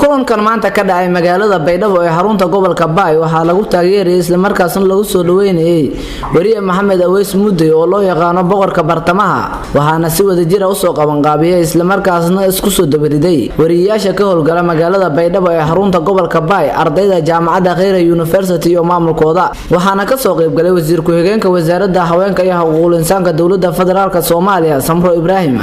kulankan maanta ka dhacay magaalada Baydhabo ee xarunta gobolka Baay waxaa lagu taageeray isla markaasna lagu soo dhaweynayay wariye Maxamed Aweys Mudee oo loo yaqaan boqorka bartamaha waxaana si wada jir ah u soo qaban qaabiyay isla markaasna isku soo dabariday wariyaasha ka howlgala magaalada Baydhabo ee xarunta gobolka Baay ardayda jaamacadda Khayra University iyo maamulkooda waxaana ka soo qayb galay wasiir ku xigeenka wasaaradda haweenka iyo xuquuqul insaanka dawladda federaalka Soomaaliya Samro Ibrahim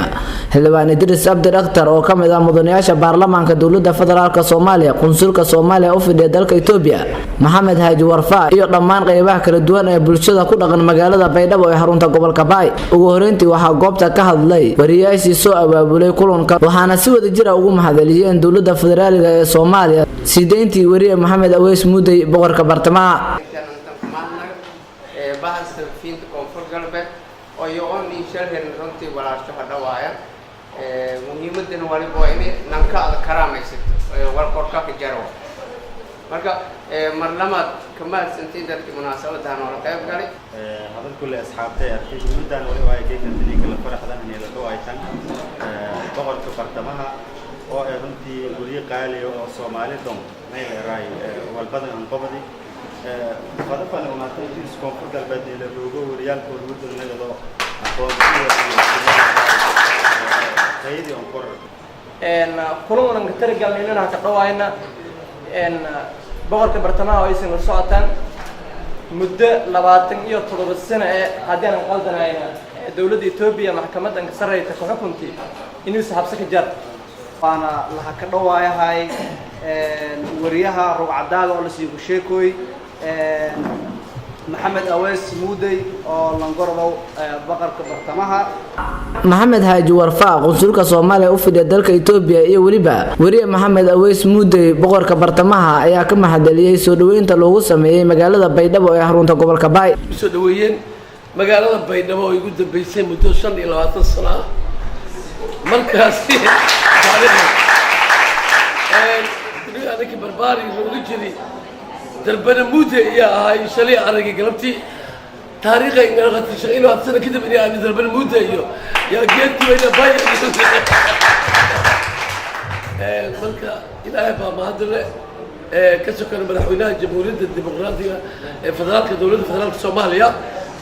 xildhibaan Idris Abdi Dhakhtar oo kamid ah mudanayaasha baarlamaanka dawladda federaalka Soomaaliya qunsulka Soomaaliya oo fidhiya dalka Itoobiya Maxamed Haaji Warfaa iyo dhammaan qaybaha kala duwan ee bulshada ku dhaqan magaalada Baydhabo ee xarunta gobolka Baay ugu horeyntii waxa goobta ka hadlay wariyaashii soo abaabulay kulanka waxaana si wada jir ah ugu mahadceliyeen dawladda federaalka ee Soomaaliya sideyntii wariye Maxamed Aweys Mudee boqorka bartamaha muhiimadana waliba waa inay nankaada karaamaysid warqorka ka jaro marka marlamaad kama santii dadkii munaasabadahan oo qayb galay hadal kulli asxaabtay arkay muddaan waliba ay ka tadliin kala faraxdan inay la dhawaaytaan boqorka bartamaha oo ay runtii guriye qaali oo Soomaali doon meel raay walbadan aan qabadi fadafan uma tahay isku galbeed ila loogo wariyaal oo wadada nagado aqoon kulan ka targalnay inaan ka dhawaayna boqorka bartamaha oo aysan socotaan muddo 27 sano ee hadii aan qaldanayna dawladda Itoobiya maxkamadda ka sarreeyta ku xukuntay inuu saxabsa ka jar waana la ka dhawaayahay wariyaha rugcadaada oo la sii ku sheekoy Maxamed Aweys Mudee oo langordo boqorka bartamaha Maxamed Haaji Warfaa qunsulka Soomaaliya u fidhiya dalka Itoobiya iyo waliba wariye Maxamed Aweys Mudee boqorka bartamaha ayaa ka mahadceliyay soo dhaweynta loogu sameeyay magaalada Baydhabo ee xarunta gobolka Baay soo dhaweeyeen magaalada Baydhabo oo ugu dambeysay muddo 25 sano markaas barbaari ugu jiray dalbana Mudee يا هاي شلي أرجع قلبتي تاريخي إن أنا قلت شيء إنه أتصل كده بني أنا dalbana Mudee يا جيت وين باي ملك إلى أبا ما هذا كسكر مدحونا الجمهورية الديمقراطية فدرالك دولة فدرالك الصومالية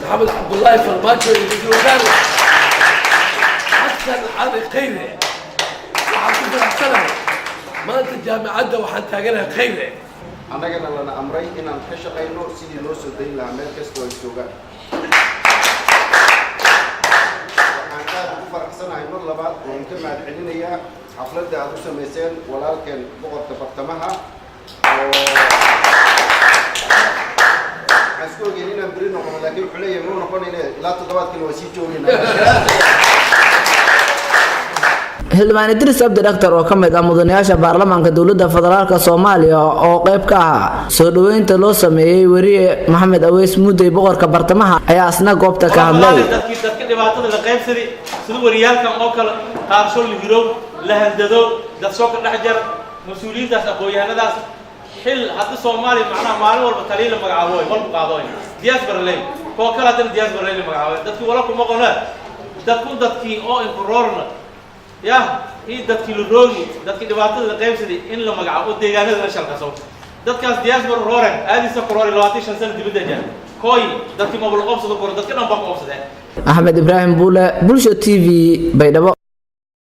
محمد عبد الله فرماجو يقول حسن علي خيره وحسن السنة ما أنت جامعة وحتى جنا خيره annagana lana amray inaan ka shaqeyno sidii loo soo deyn lahaa meel kasta oo joogaan waxaan aad ugu faraxsanahay mar labaad oo ka mahadcelinayaa xafladda aad u samayseen walaalkeen boqorka bartamaha oo asku ogeen inaan beri noqono laakiin wuxuu leeyahay ma noqonayna ilaa 7 kilo waa sii joogaynaa xildhibaan Idris Abdi Dhakhtar oo kamid ah mudanayaasha baarlamaanka dawladda federaalka Soomaaliya oo qayb ka ah soo dhaweynta loo sameeyay wariye Maxamed Aweys Mudee boqorka bartamaha ayaa asna goobta ka hadlay dadka dhibaatada la qaybsaday sida wariyaalkan oo kale qaarso la hiro la handado dad soo ka dhaxjar mas'uuliyiintaas aqoonyahanadaas xil hadda Soomaaliya macnaha maalin walba taliye la magacaabo walba qaadooyin diaspora lay koo kala tan diaspora lay magacaabo dadkii wala kuma qona dadkii oo inqroorna يا هي دتك الروجي دتك دبعت القيم سدي إن لما قعدوا ديجانة نشل كسو دتك دياسبر رورن هذه سكروري لواتي شنسل دبده جان كوي دتك ما بالقبض دكتور دتك نبقى قبض ده أحمد إبراهيم بولشة TV Baydhabo